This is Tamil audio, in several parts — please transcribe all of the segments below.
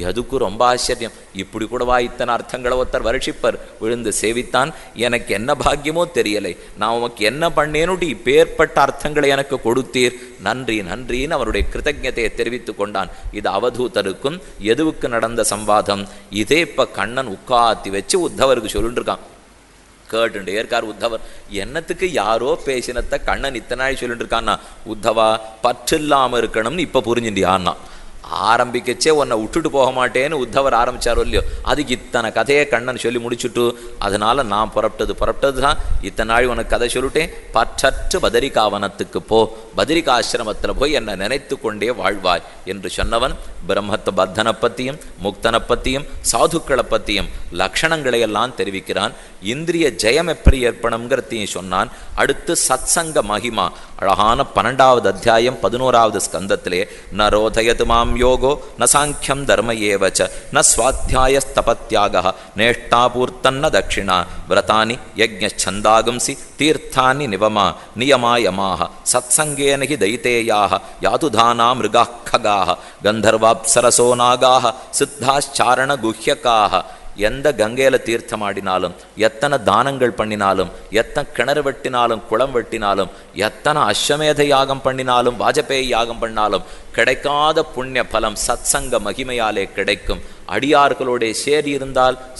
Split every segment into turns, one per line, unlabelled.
எதுக்கு ரொம்ப ஆச்சரியம், இப்படி கூடவா இத்தனை அர்த்தங்களை ஒருத்தர் வருஷிப்பர். விழுந்து சேவித்தான், எனக்கு என்ன பாக்கியமோ தெரியலை, நான் உமக்கு என்ன பண்ணேனுட்டு இப்பேற்பட்ட அர்த்தங்களை எனக்கு கொடுத்தீர், நன்றி நன்றின்னு அவருடைய கிருத்தஜத்தையை தெரிவித்து கொண்டான். இது அவதூதருக்கும் எதுவுக்கு நடந்த சம்வாதம். இதே இப்ப கண்ணன் உட்காத்தி வச்சு உத்தவருக்கு சொல்லிட்டு இருக்கான். கேட்டுண்டே இருக்கார் உத்தவர். என்னத்துக்கு யாரோ பேசினத்தை கண்ணன் இத்தனை நாள் சொல்லிட்டு இருக்கான்னா, உத்தவா பற்று இல்லாம இருக்கணும்னு இப்ப புரிஞ்சுண்டியான்னா. ஆரம்பிக்கச்சே உன்னை விட்டுட்டு போக மாட்டேன்னு உத்தவர் ஆரம்பிச்சாரோ இல்லையோ, அதுக்கு இத்தனை கதையை கண்ணன் சொல்லி முடிச்சுட்டு, அதனால நான் புறப்பட்டது தான் இத்தனை நாள் உனக்கு கதை சொல்லிட்டேன், பற்றற்று பதரிகாவனத்துக்கு போ, பதரிகாசிரமத்தில் போய் என்னை நினைத்து கொண்டே வாழ்வாய் என்று சொன்னவன் பிரம்மத்த பத்தனை பற்றியும் முக்தனை பற்றியும் சாதுக்களை பற்றியும் லக்ஷணங்களையெல்லாம் தெரிவிக்கிறான். இந்திரிய ஜெயம் எப்படி ஏற்படும்ங்கிறதையும் சொன்னான். அடுத்து சத்சங்க மகிமா, அழகான 12வது அத்தியாயம் 11வது ஸ்கந்தத்திலே, ந ரோதயது மாம் யோகோ ந சாங்கியம் தர்ம ஏவச்ச ந ஸ்வாத்தியாயஸ்தபத்யாக நேஷ்டாபூர்த்தன்ன தட்சிணா விரதானி யஜ்ஞச்சந்தாகம்சி தீர்த்தானி நிவமா நியமாயமாக சத்சங்கேன ஹி தைத்தேயாக யாதுதானா மிருகாः खगाः கந்தர்வாப்சரசோ நாகாः சித்தாச்சாரண குஹ்யகாः. எந்த கங்கையில தீர்த்தமாடினாலும், எத்தனை தானங்கள் பண்ணினாலும், எத்தனை கிணறு வெட்டினாலும், குளம் வெட்டினாலும், எத்தனை அஸ்வமேத யாகம் பண்ணினாலும், வாஜபேயி யாகம் பண்ணாலும் கிடைக்காத புண்ணிய பலம் சத்சங்க மகிமையாலே கிடைக்கும். அடியார்களோட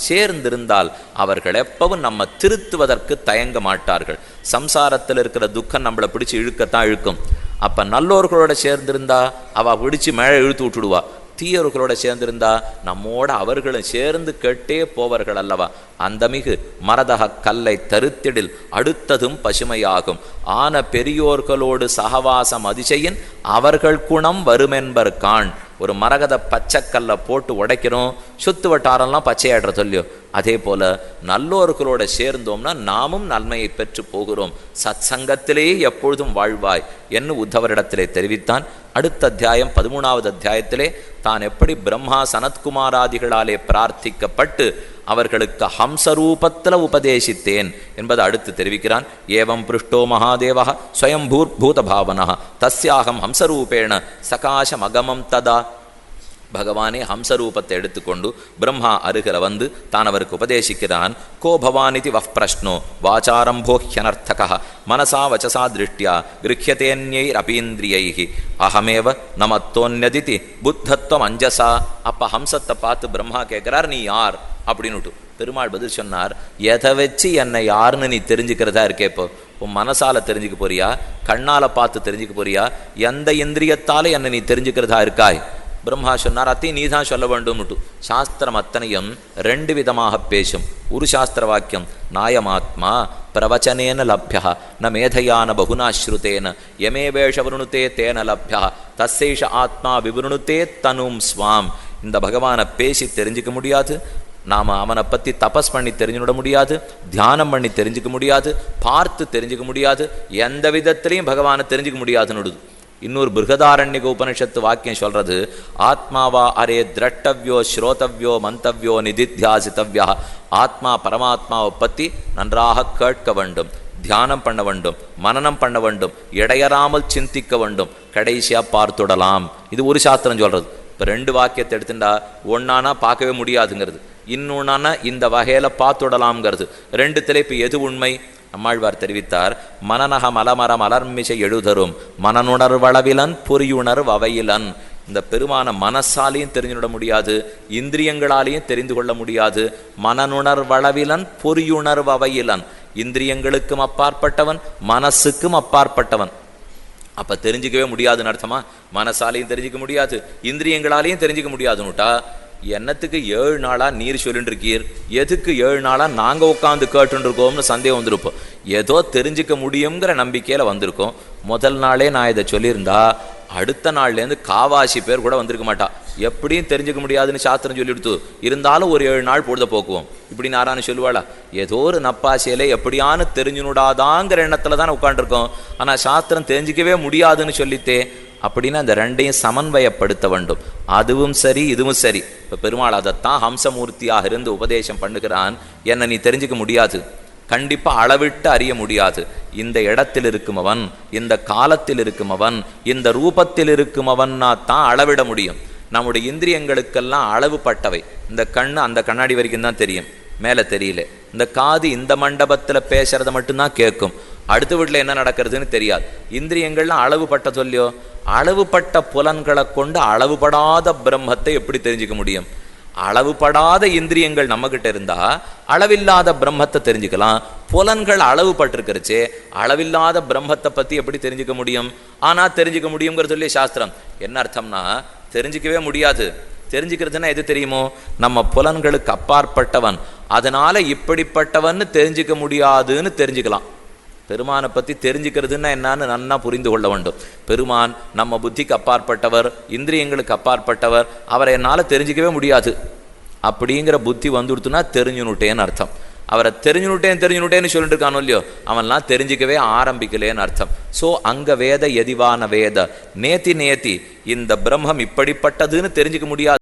சேர்ந்திருந்தால் அவர்கள் எப்பவும் நம்ம திருத்துவதற்கு தயங்க மாட்டார்கள். சம்சாரத்தில் இருக்கிற துக்கம் நம்மளை பிடிச்சி இழுக்கத்தான் இழுக்கும். அப்ப நல்லோர்களோட சேர்ந்திருந்தா அவ பிடிச்சி மேலே இழுத்து விட்டுடுவா. தீயவர்களோட சேர்ந்திருந்தா நம்மோட அவர்களும் சேர்ந்து கேட்டே போவார்கள் அல்லவா. அந்த மிகு மரதக கல்லை தருத்திடில் அடுத்ததும் பசுமையாகும். ஆன பெரியோர்களோடு சகவாசம் அதிசயின் அவர்கள் குணம் வருமென்பர் காண். ஒரு மரகத பச்சைக்கல்ல போட்டு உடைக்கிறோம், சுத்து வட்டாரம்லாம் பச்சையாடுற சொல்லியோ, அதே போல நல்லோர்களோட சேர்ந்தோம்னா நாமும் நன்மையை பெற்று போகிறோம். சத் சங்கத்திலேயே எப்பொழுதும் வாழ்வாய் என்று உத்தவரிடத்திலே தெரிவித்தான். அடுத்த அத்தியாயம் 13வது அத்தியாயத்திலே தான் எப்படி பிரம்மா சனத்குமாராதிகளாலே பிரார்த்திக்கப்பட்டு அவர்களுக்கு ஹம்சரூபத்தில் உபதேசித்தேன் என்பதை அடுத்து தெரிவிக்கிறான். ஏவம் பிருஷ்டோ மகாதேவ ஸ்வயம்பூர்பூத பாவனா தஸ்யாகம் ஹம்சரூபேண சகாசமகமம் ததா. பகவானே ஹம்சரூபத்தை எடுத்துக்கொண்டு பிரம்மா அருகில வந்து தான் அவருக்கு உபதேசிக்கிறான். கோ பவானிதி வஃப் பிரஷ்னோ வாச்சாரம்போஹ்யனர்த்தக மனசா வச்சசா திருஷ்டியா கிருஹ்யதேன்யைர் அபீந்திரியைஹி அகமேவ நமத்தோன்யதிதி புத்தத்வம் அஞ்சசா. அப்ப ஹம்சத்தை பார்த்து பிரம்மா கேட்கிறார், நீ யார் அப்படின்னுட்டு. பெருமாள் பதில் சொன்னார், எதை வச்சு என்னை யாருன்னு நீ தெரிஞ்சுக்கிறதா இருக்கே, இப்போ உன் மனசால தெரிஞ்சுக்க போறியா, கண்ணால பார்த்து தெரிஞ்சுக்க போறியா, எந்த இந்திரியத்தால என்னை நீ தெரிஞ்சுக்கிறதா இருக்காய்? பிரம்மா சொன்னார், அத்தையும் நீ தான் சொல்ல வேண்டும்னுட்டு. சாஸ்திரம் அத்தனையும் 2 விதமாக பேசும். ஒரு சாஸ்திர வாக்கியம் நாயமாத்மா பிரவச்சனேன லப்யா ந மேதையான பகுனாஸ்ருதேன யமே வேஷவருணுத்தே தேன லப்யா தஸ்ஸைஷ ஆத்மா விவருணுத்தே தனும் ஸ்வாம். இந்த பகவானை பேசி தெரிஞ்சுக்க முடியாது, நாம் அவனை பற்றி தபஸ் பண்ணி தெரிஞ்சுட முடியாது, தியானம் பண்ணி தெரிஞ்சுக்க முடியாது, பார்த்து தெரிஞ்சுக்க முடியாது, எந்த விதத்திலையும் பகவானை தெரிஞ்சுக்க முடியாதுன்னு. இன்னொரு பிருகதாரண்யக உபனிஷத்து வாக்கியம் சொல்றது, ஆத்மாவா அரே திரட்டவ்யோ ஸ்ரோதவ்யோ மந்தவ்யோ நிதித்தியாசித்தவ்யா. ஆத்மா பரமாத்மாவை பற்றி நன்றாக கேட்க வேண்டும், தியானம் பண்ண வேண்டும், மனனம் பண்ண வேண்டும், இடையறாமல் சிந்திக்க வேண்டும், கடைசியா பார்த்துடலாம். இது ஒரு சாஸ்திரம் சொல்றது. இப்போ 2 வாக்கியத்தை எடுத்துட்டா ஒன்னானா பார்க்கவே முடியாதுங்கிறது, இன்னொன்னா இந்த வகையில பார்த்துடலாம்ங்கிறது. 2 இப்போ எது உண்மை? நம்மாழ்வார் தெரிவித்தார், மனநக மலமர மலர்மிசை எழுதரும் மனனுணர்வளவிலன் பொறியுணர்வு அவையிலன். இந்த பெருமான மனசாலையும் தெரிஞ்சுவிட முடியாது, இந்திரியங்களாலேயும் தெரிந்து கொள்ள முடியாது. மனனுணர்வளவிலன் பொறியுணர்வு அவையிலன். இந்திரியங்களுக்கும் அப்பாற்பட்டவன், மனசுக்கும் அப்பாற்பட்டவன். அப்ப தெரிஞ்சிக்கவே முடியாதுன்னு அர்த்தமா? மனசாலையும் தெரிஞ்சிக்க முடியாது, இந்திரியங்களாலையும் தெரிஞ்சிக்க முடியாதுன்னுட்டா என்னத்துக்கு 7 நாளா நீர் சொல்லிட்டு இருக்கீர், எதுக்கு 7 நாளா நாங்க உட்காந்து கேட்டுன்னு இருக்கோம்னு சந்தேகம் வந்திருப்போம். ஏதோ தெரிஞ்சுக்க முடியுங்கிற நம்பிக்கையில வந்திருக்கோம். முதல் நாளே நான் இதை சொல்லியிருந்தா அடுத்த நாள்லேருந்து காவாசி பேர் கூட வந்திருக்க மாட்டா. எப்படியும் தெரிஞ்சுக்க முடியாதுன்னு சாஸ்திரம் சொல்லிடுத்து, இருந்தாலும் ஒரு 7 நாள் பொழுத போக்குவோம் இப்படி நாரான்னு சொல்லுவாளா? ஏதோ ஒரு நப்பாசையில எப்படியானு தெரிஞ்சுனுடாதாங்கிற எண்ணத்துல தானே உட்காந்துருக்கோம். ஆனா சாஸ்திரம் தெரிஞ்சிக்கவே முடியாதுன்னு சொல்லித்தே. அப்படின்னா அந்த 2ஐயும் சமன்வயப்படுத்த வேண்டும். அதுவும் சரி இதுவும் சரி. இப்போ பெருமாள் அதைத்தான் ஹம்சமூர்த்தியாக இருந்து உபதேசம் பண்ணுகிறான். என்னை நீ தெரிஞ்சுக்க முடியாது, கண்டிப்பாக அளவிட்டு அறிய முடியாது. இந்த இடத்தில் இருக்குமவன், இந்த காலத்தில் இருக்குமவன், இந்த ரூபத்தில் இருக்குமவன்னா தான் அளவிட முடியும். நம்முடைய இந்திரியங்களுக்கெல்லாம் அளவு பட்டவை. இந்த கண்ணு அந்த கண்ணாடி வரைக்கும் தான் தெரியும், மேலே தெரியல. இந்த காது இந்த மண்டபத்தில் பேசுறத மட்டும்தான் கேட்கும், அடுத்த வீட்டில் என்ன நடக்கிறதுன்னு தெரியாது. இந்திரியங்கள்லாம் அளவுபட்ட சொல்லியோ, அளவுபட்ட புலன்களை கொண்டு அளவுபடாத பிரம்மத்தை எப்படி தெரிஞ்சுக்க முடியும்? அளவுபடாத இந்திரியங்கள் நம்மகிட்ட இருந்தா அளவில்லாத பிரம்மத்தை தெரிஞ்சுக்கலாம். புலன்கள் அளவுபட்டிருக்கிறச்சே அளவில்லாத பிரம்மத்தை பத்தி எப்படி தெரிஞ்சுக்க முடியும்? ஆனா தெரிஞ்சுக்க முடியுங்கிற சொல்லி சாஸ்திரம் என்ன அர்த்தம்னா, தெரிஞ்சிக்கவே முடியாது. தெரிஞ்சுக்கிறதுனா எது தெரியுமோ, நம்ம புலன்களுக்கு அப்பாற்பட்டவன், அதனால இப்படிப்பட்டவன்னு தெரிஞ்சுக்க முடியாதுன்னு தெரிஞ்சுக்கலாம். பெருமானை பற்றி தெரிஞ்சுக்கிறதுன்னா என்னன்னு நன்னா புரிந்து கொள்ள வேண்டும். பெருமான் நம்ம புத்திக்கு அப்பாற்பட்டவர், இந்திரியங்களுக்கு அப்பாற்பட்டவர், அவரை என்னால் தெரிஞ்சிக்கவே முடியாது அப்படிங்கிற புத்தி வந்துடுத்துனா தெரிஞ்சுனுட்டேன்னு அர்த்தம். அவரை தெரிஞ்சுனுட்டேன்னு சொல்லிட்டு இருக்கானோ இல்லையோ, அவன்லாம் தெரிஞ்சிக்கவே ஆரம்பிக்கலேன்னு அர்த்தம். ஸோ அங்க வேத எதிவான வேத நேத்தி இந்த பிரம்மம் இப்படிப்பட்டதுன்னு தெரிஞ்சுக்க முடியாது.